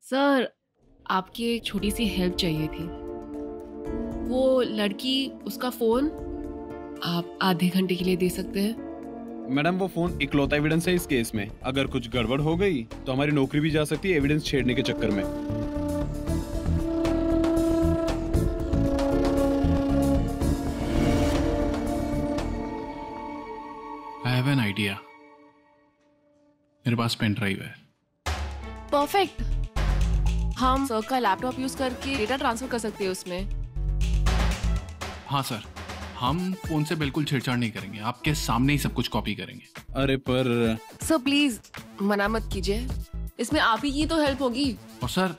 Sir, आपकी एक छोटी सी हेल्प चाहिए थी। वो लड़की, उसका फोन आप आधे घंटे के लिए दे सकते हैं? मैडम, वो फोन इकलौता एविडेंस है इस केस में। अगर कुछ गड़बड़ हो गई तो हमारी नौकरी भी जा सकती है एविडेंस छेड़ने के चक्कर में। I have an idea. मेरे पास पेन ड्राइव है। परफेक्ट। हम सर का लैपटॉप यूज करके डेटा ट्रांसफर कर सकते हैं उसमें। हाँ सर, हम फोन से बिल्कुल छेड़छाड़ नहीं करेंगे, आपके सामने ही सब कुछ कॉपी करेंगे। अरे पर सर प्लीज मना मत कीजिए, इसमें आप ही की तो हेल्प होगी। और सर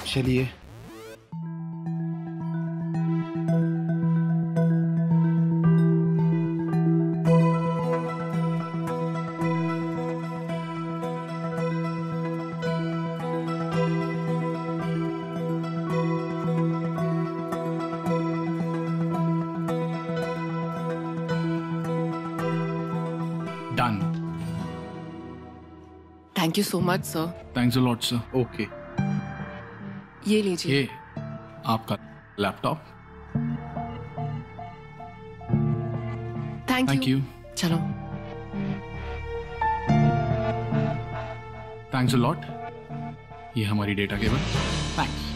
चलिए। Done. Thank you so much sir. Thanks a lot sir. Okay, ये लीजिए। ये आपका लैपटॉप। Thank you. चलो। Thanks a lot. ये हमारी डेटा केबल। थैंक्स।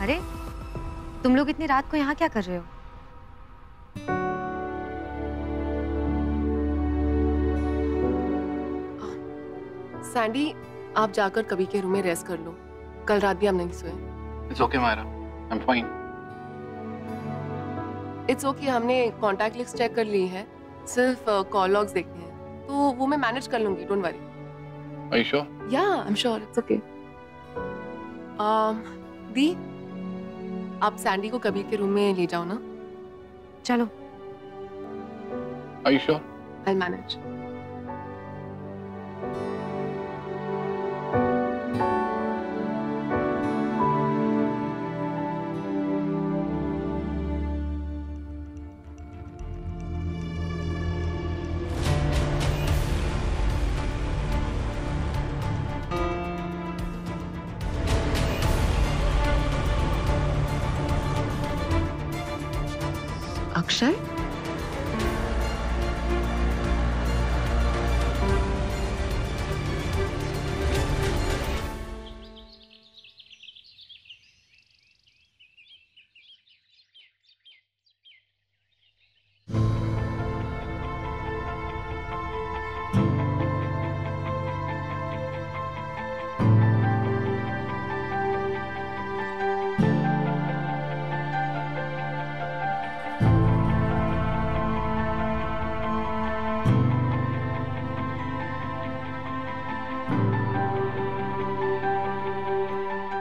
अरे, तुम लोग इतनी रात को यहाँ क्या कर रहे हो? सैंडी, आप जाकर कभी के रूम में रेस्ट कर लो। कल रात भी हम नहीं सोए। It's okay Myra, I am fine. It's okay, हमने कॉन्टैक्ट लिस्ट चेक कर ली है, सिर्फ कॉल लॉग्स देखने हैं, तो वो मैं मैनेज कर लूंगी, don't worry. Are you sure? Yeah I am sure, it's okay. दी, आप सैंडी को कबीर के रूम में ले जाओ ना। चलो। Are you sure? I will manage. Akshay,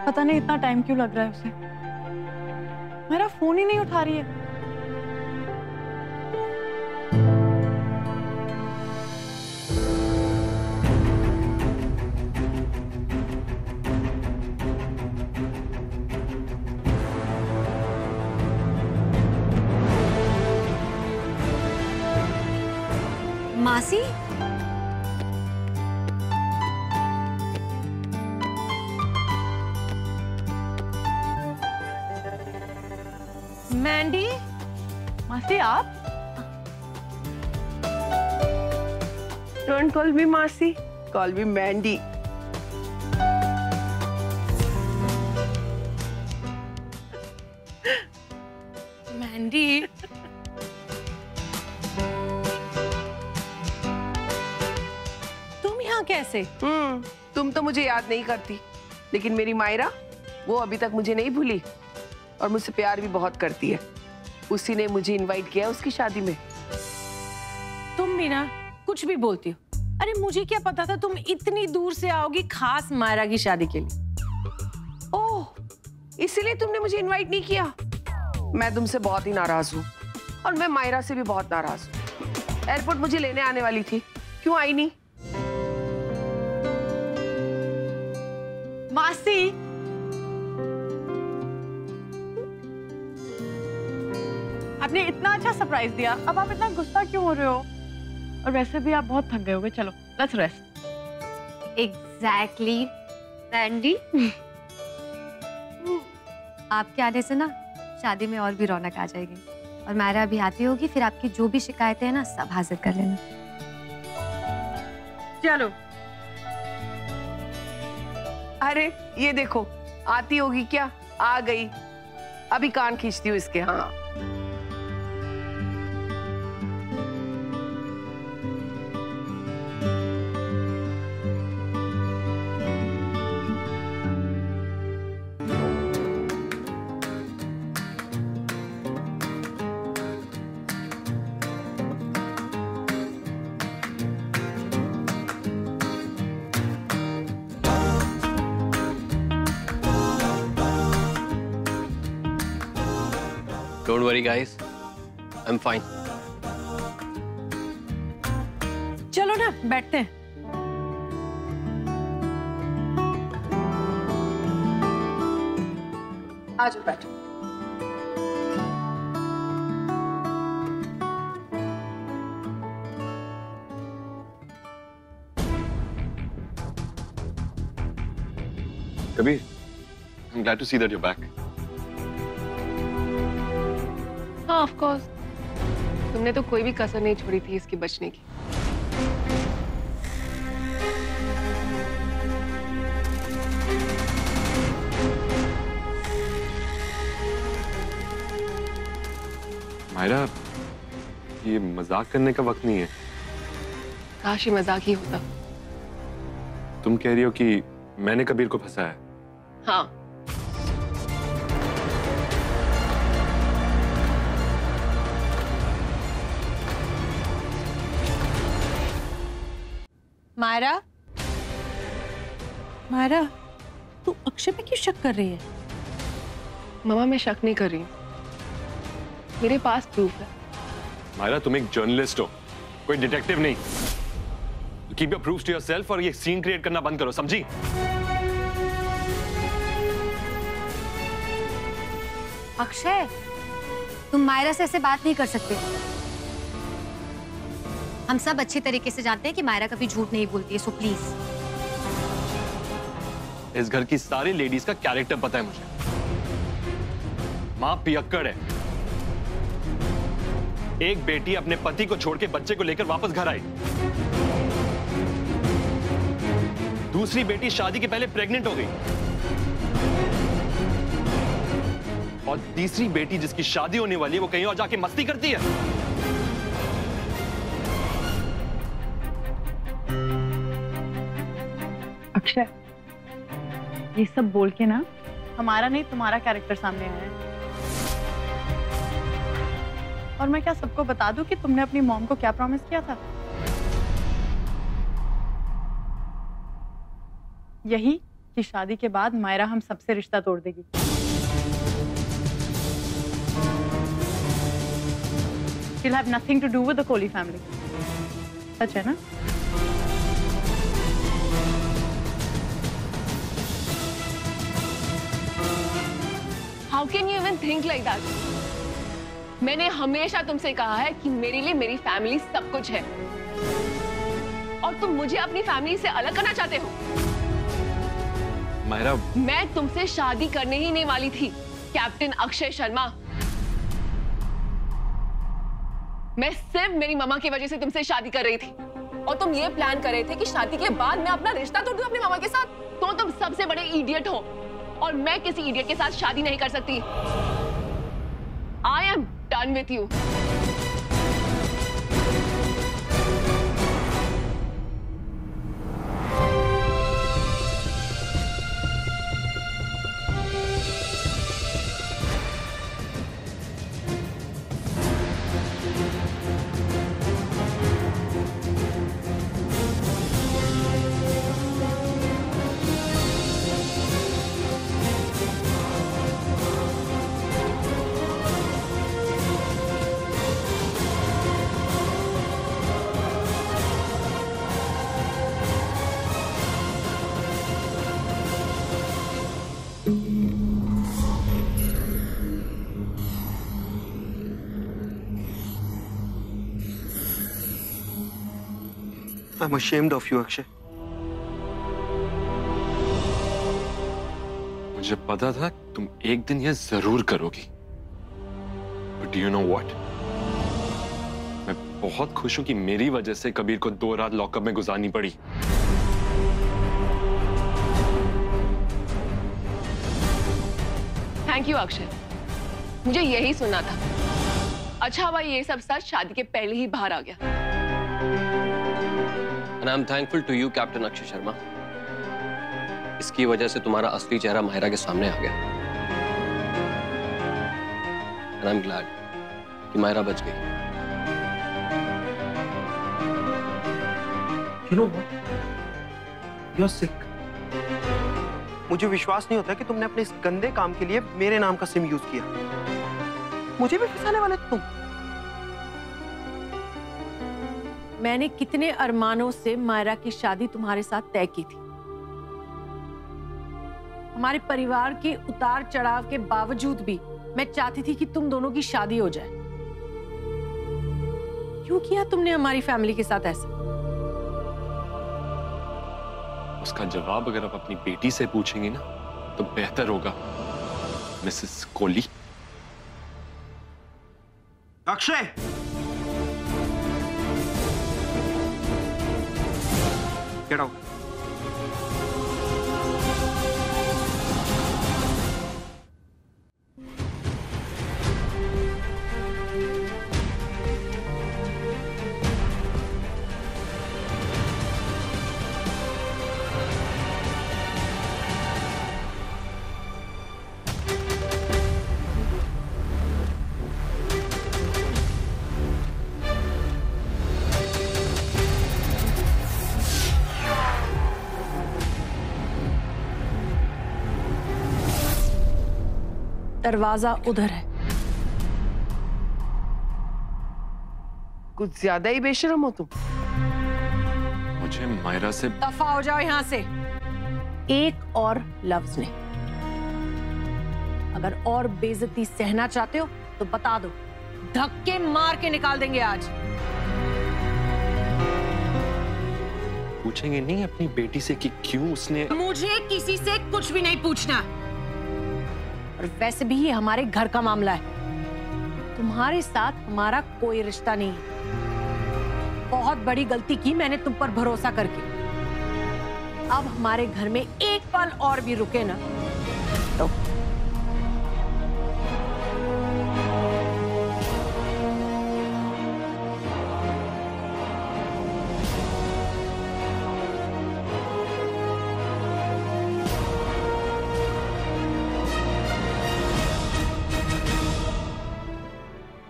पता नहीं इतना टाइम क्यों लग रहा है उसे। मेरा फोन ही नहीं उठा रही है। मासी? मैंडी, मासी आप? Don't call me Masi, call me Mandy. Mandy, तुम यहाँ कैसे? तुम तो मुझे याद नहीं करती, लेकिन मेरी मायरा वो अभी तक मुझे नहीं भूली और मुझसे प्यार भी बहुत करती है। उसी ने मुझे इनवाइट किया उसकी शादी में। तुम भी ना कुछ भी बोलती हो। अरे मुझे क्या पता था तुम इतनी दूर से आओगी खास मायरा की शादी के लिए। ओह, इसीलिए तुमने मुझे इनवाइट नहीं किया। मैं तुमसे बहुत ही नाराज हूँ और मैं मायरा से भी बहुत नाराज हूँ। एयरपोर्ट मुझे लेने आने वाली थी, क्यों आई नहीं? मासी, आपने इतना अच्छा सरप्राइज दिया, अब आप इतना गुस्सा क्यों हो रहे हो? और वैसे भी आप बहुत थक गए होगे, चलो लेट्स रेस्ट। Exactly Sandy. आपके आने से ना शादी में और भी रौनक आ जाएगी। और मायरा भी आती होगी, फिर आपकी जो भी शिकायतें हैं ना सब हाजिर कर लेना। चलो। अरे ये देखो, आती होगी क्या? आ गई। अभी कान खींचती हूँ इसके। हाँ, Don't worry guys, I'm fine. चलो ना बैठते हैं। आ जाओ बैठो। Kabir, I'm glad to see that you're back. हाँ ऑफ कोर्स, तुमने तो कोई भी कसर नहीं छोड़ी थी इसके बचने की। मायरा, ये मजाक करने का वक्त नहीं है। काश ये मजाक ही होता। तुम कह रही हो कि मैंने कबीर को फंसाया? हाँ, मायरा, मायरा, तू अक्षय पे क्यों शक कर रही है? मामा मैं शक नहीं कर रही हूँ, मेरे पास प्रूफ है। मायरा, तुम एक जर्नलिस्ट हो, कोई डिटेक्टिव नहीं। Keep your proofs to yourself और ये सीन क्रिएट करना बंद करो, समझी? अक्षय, तुम मायरा से ऐसे बात नहीं कर सकते। हम सब अच्छी तरीके से जानते हैं कि मायरा कभी झूठ नहीं बोलती है, सो प्लीज। इस घर की सारी लेडीज का कैरेक्टर पता है मुझे। मां पियक्कड़ है। एक बेटी अपने पति को छोड़ के बच्चे को लेकर वापस घर आई। दूसरी बेटी शादी के पहले प्रेग्नेंट हो गई। और तीसरी बेटी जिसकी शादी होने वाली है वो कहीं और जाके मस्ती करती है। अक्षय, ये सब बोल के ना हमारा नहीं तुम्हारा कैरेक्टर सामने आया है। और मैं क्या सबको बता दूं कि तुमने अपनी मॉम को क्या प्रॉमिस किया था? यही कि शादी के बाद मायरा हम सबसे रिश्ता तोड़ देगी। She'll have nothing to do with the Kohli family. सच है ना? How can you even think like that? मैंने हमेशा तुमसे कहा है कि मेरे लिए मेरी फैमिली सब कुछ है, और तुम मुझे अपनी फैमिली से अलग करना चाहते हो। मायरा, मैं तुमसे शादी करने ही नहीं वाली थी, कैप्टन अक्षय शर्मा। मैं सिर्फ मेरी मामा की वजह से तुमसे शादी कर रही थी, और तुम ये प्लान कर रहे थे कि शादी के बाद मैं अपना रिश्ता तोड़ दूं अपनी मामा के साथ। तो तुम सबसे बड़े इडियट हो, और मैं किसी इडियट के साथ शादी नहीं कर सकती। I am done with you. I'm ashamed of you, Akshay. मुझे पता था तुम एक दिन यह जरूर करोगी। But do you know what? मैं बहुत खुश हूं कि मेरी वजह से कबीर को 2 रात लॉकअप में गुजारनी पड़ी। थैंक यू अक्षय, मुझे यही सुनना था। अच्छा हुआ ये सब सच शादी के पहले ही बाहर आ गया। And I'm thankful to you, Captain Akshay Sharma. इसकी वजह से तुम्हारा असली चेहरा माहिरा के सामने आ गया। And I'm glad कि माहिरा बच गई। You know what? You're sick. मुझे विश्वास नहीं होता कि तुमने अपने इस गंदे काम के लिए मेरे नाम का सिम यूज किया। मुझे भी फंसाने वाले तुम। मैंने कितने अरमानों से मायरा की शादी तुम्हारे साथ तय की थी। हमारे परिवार के उतार चढ़ाव के बावजूद भी मैं चाहती थी कि तुम दोनों की शादी हो जाए। क्यों किया तुमने हमारी फैमिली के साथ ऐसा? उसका जवाब अगर आप अपनी बेटी से पूछेंगी ना तो बेहतर होगा, Mrs Kohli. Akshay! Get out. दरवाजा उधर है। कुछ ज्यादा ही बेशरम हो तुम। मुझे मायरा से दफा हो जाओ यहां से। एक और लफ्ज नहीं। अगर और बेइज्जती सहना चाहते हो तो बता दो, धक्के मार के निकाल देंगे आज। पूछेंगे नहीं अपनी बेटी से कि क्यों उसने। मुझे किसी से कुछ भी नहीं पूछना। और वैसे भी ये हमारे घर का मामला है। तुम्हारे साथ हमारा कोई रिश्ता नहीं है। बहुत बड़ी गलती की मैंने तुम पर भरोसा करके। अब हमारे घर में एक पल और भी रुके ना तो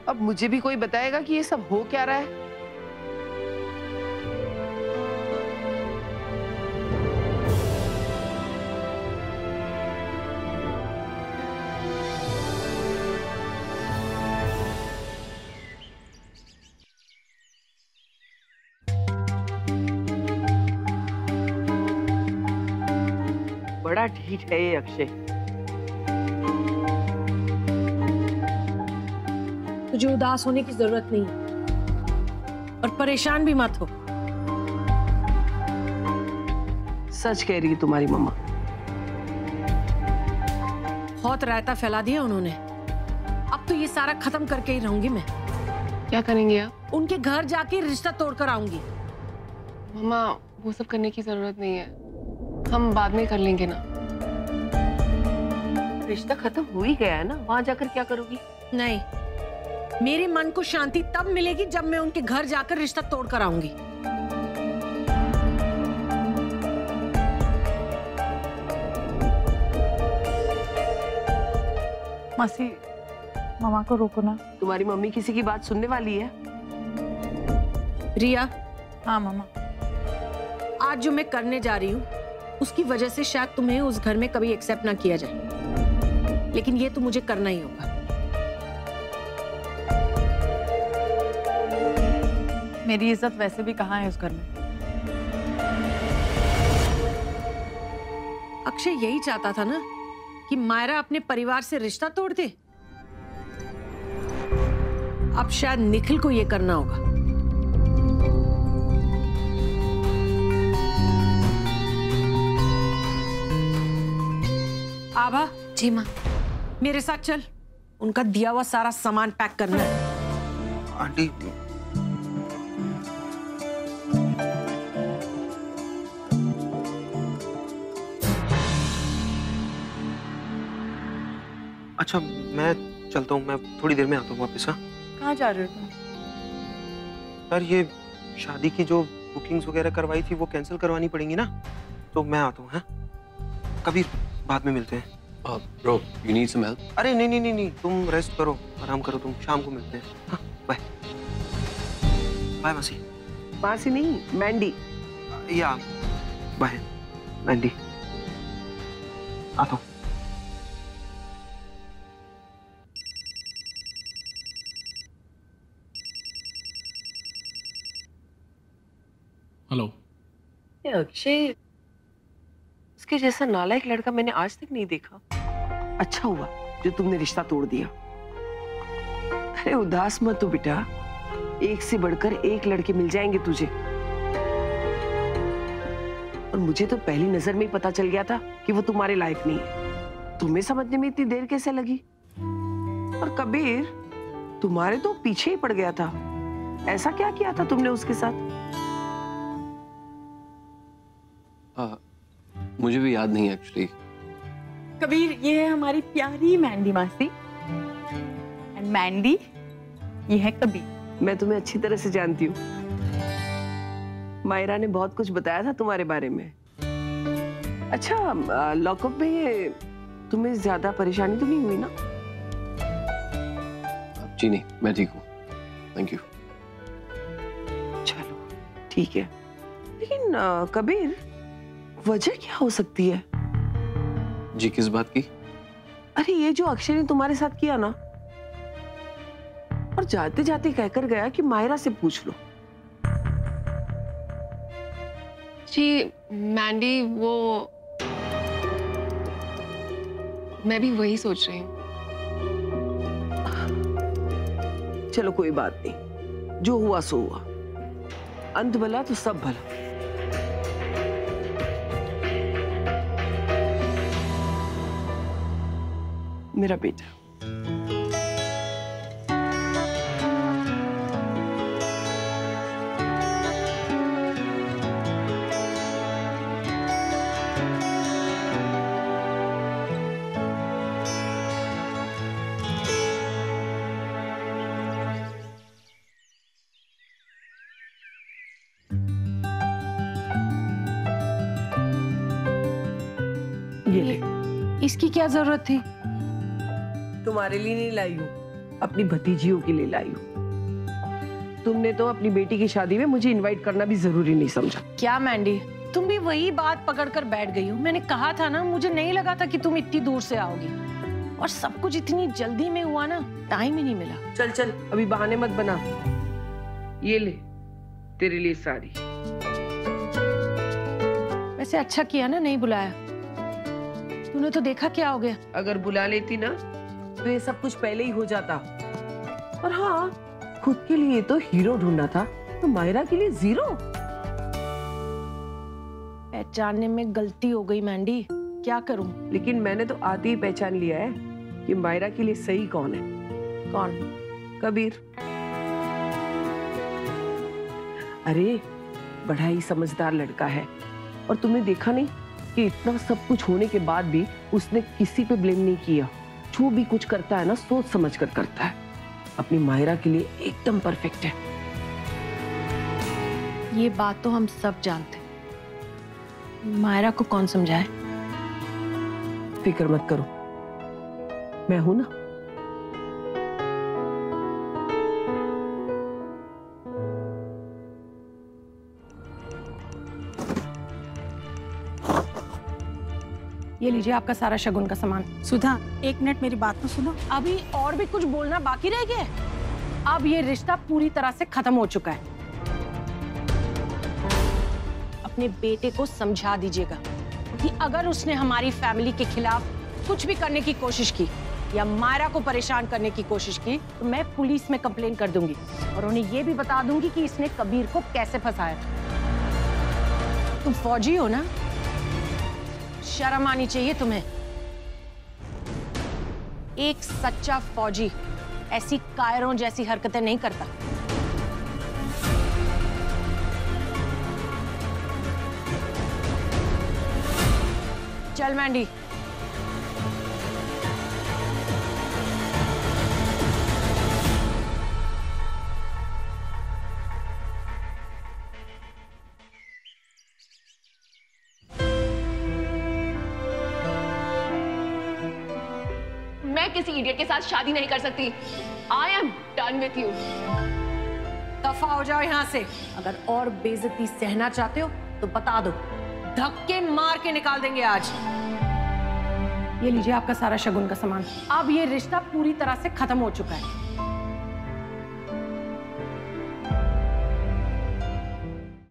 अब मुझे भी कोई बताएगा कि ये सब हो क्या रहा है? बड़ा ढीठ है ये अक्षय। तुझे उदास होने की जरूरत नहीं है और परेशान भी मत हो। सच कह रही है तुम्हारी मम्मा। बहुत रायता फैला दिया उन्होंने। अब तो ये सारा खत्म करके ही रहूंगी मैं। क्या करेंगे आप? उनके घर जाके रिश्ता तोड़कर आऊंगी। मम्मा वो सब करने की जरूरत नहीं है, हम बाद में कर लेंगे ना। रिश्ता खत्म हो ही गया है ना, वहां जाकर क्या करोगी? नहीं, मेरे मन को शांति तब मिलेगी जब मैं उनके घर जाकर रिश्ता तोड़कर आऊंगी। मासी, मामा को रोको ना। तुम्हारी मम्मी किसी की बात सुनने वाली है? रिया। हाँ मामा। आज जो मैं करने जा रही हूँ उसकी वजह से शायद तुम्हें उस घर में कभी एक्सेप्ट ना किया जाए, लेकिन ये तो मुझे करना ही होगा। मेरी इज्जत वैसे भी कहाँ है उस घर में। अक्षय यही चाहता था ना कि मायरा अपने परिवार से रिश्ता तोड़ दे। अब शायद निखिल को ये करना होगा। जी माँ। मेरे साथ चल, उनका दिया हुआ सारा सामान पैक करना है। आंटी, अच्छा मैं चलता हूँ, मैं थोड़ी देर में आता हूँ वापस। हाँ, कहाँ जा रहे हो तुम? यार ये शादी की जो बुकिंग्स वगैरह करवाई थी वो कैंसिल करवानी पड़ेंगी ना, तो मैं आता हूँ। हाँ कभी बाद में मिलते हैं। Bro, you need some help? अरे नहीं नहीं नहीं नहीं, तुम रेस्ट करो, आराम करो, तुम शाम को मिलते हैं। हाँ बाय बाय मासी। मासी नहीं, मैंडी। या बाय मैंडी, आता हूँ। हेलो। ये अक्षय, उसके जैसा नालायक लड़का मैंने आज तक नहीं देखा। अच्छा हुआ जो तुमने रिश्ता तोड़ दिया। अरे उदास मत हो बेटा, एक से बढ़कर एक लड़के मिल जाएंगे तुझे। और मुझे तो पहली नजर में ही पता चल गया था कि वो तुम्हारे लायक नहीं है। तुम्हें समझने में इतनी देर कैसे लगी? और कबीर तुम्हारे तो पीछे ही पड़ गया था। ऐसा क्या किया था तुमने उसके साथ? मुझे भी याद नहीं एक्चुअली। कबीर, ये है हमारी प्यारी मैंडी मासी, एंड मैंडी ये है कबीर। मैं तुम्हें अच्छी तरह से जानती हूँ। मायरा ने बहुत कुछ बताया था तुम्हारे बारे में। अच्छा, लॉकअप में ये तुम्हें ज्यादा परेशानी तो नहीं हुई ना? जी नहीं, मैं ठीक हूँ, थैंक यू। चलो ठीक है, लेकिन कबीर वजह क्या हो सकती है? जी किस बात की? अरे ये जो अक्षय ने तुम्हारे साथ किया ना, और जाते जाते कहकर गया कि मायरा से पूछ लो। जी मैंडी, वो मैं भी वही सोच रही हूँ। चलो कोई बात नहीं, जो हुआ सो हुआ। अंत भला तो सब भला। मेरा बेटा, ये ले। इसकी क्या जरूरत थी? तुम्हारे लिए नहीं लाई हूँ, अपनी भतीजियों के लिए लाई हूँ। तुमने तो अपनी बेटी की शादी में मुझे इनवाइट करना भी जरूरी नहीं समझा। क्या मैंडी, तुम भी वही बात पकड़कर बैठ गई हो? मैंने कहा था ना, मुझे नहीं लगा था कि तुम इतनी दूर से आओगी, और सब कुछ इतनी जल्दी में हुआ ना, टाइम ही नहीं मिला। चल चल, अभी बहाने मत बना। ये ले तेरे लिए साड़ी। वैसे अच्छा किया ना नहीं बुलाया, तूने तो देखा क्या हो गया। अगर बुला लेती ना तो ये सब कुछ पहले ही हो जाता। और हाँ, खुद के लिए तो हीरो ढूंढना था, तो मायरा के लिए जीरो। पहचानने में गलती हो गई मैंडी, क्या करूं? लेकिन मैंने तो आते ही पहचान लिया है कि मायरा के लिए सही कौन है। कौन? कबीर। अरे बड़ा ही समझदार लड़का है, और तुमने देखा नहीं कि इतना सब कुछ होने के बाद भी उसने किसी पे ब्लेम नहीं किया। जो भी कुछ करता है ना, सोच समझ कर करता है। अपनी मायरा के लिए एकदम परफेक्ट है। ये बात तो हम सब जानते हैं, मायरा को कौन समझाए? फिक्र मत करो, मैं हूं ना। ये लीजिए आपका सारा शगुन का सामान। सुधा, एक मिनट मेरी बात तो सुनो। अभी और भी कुछ बोलना बाकी रह गया है। अब ये रिश्ता पूरी तरह से खत्म हो चुका है। अपने बेटे को समझा दीजिएगा कि अगर उसने हमारी फैमिली के खिलाफ कुछ भी करने की कोशिश की या मायरा को परेशान करने की कोशिश की, तो मैं पुलिस में कंप्लेन कर दूंगी, और उन्हें ये भी बता दूंगी कि इसने कबीर को कैसे फंसाया। तुम फौजी हो ना, शर्म आनी चाहिए तुम्हें। एक सच्चा फौजी ऐसी कायरों जैसी हरकतें नहीं करता। चल मैंडी। मैं किसी इडियट के साथ शादी नहीं कर सकती। I am done with you. दफा हो जाओ यहाँ से। अगर और बेइज्जती सहना चाहते हो तो बता दो, धक्के मार के निकाल देंगे आज। ये लीजिए आपका सारा शगुन का सामान। अब ये रिश्ता पूरी तरह से खत्म हो चुका है।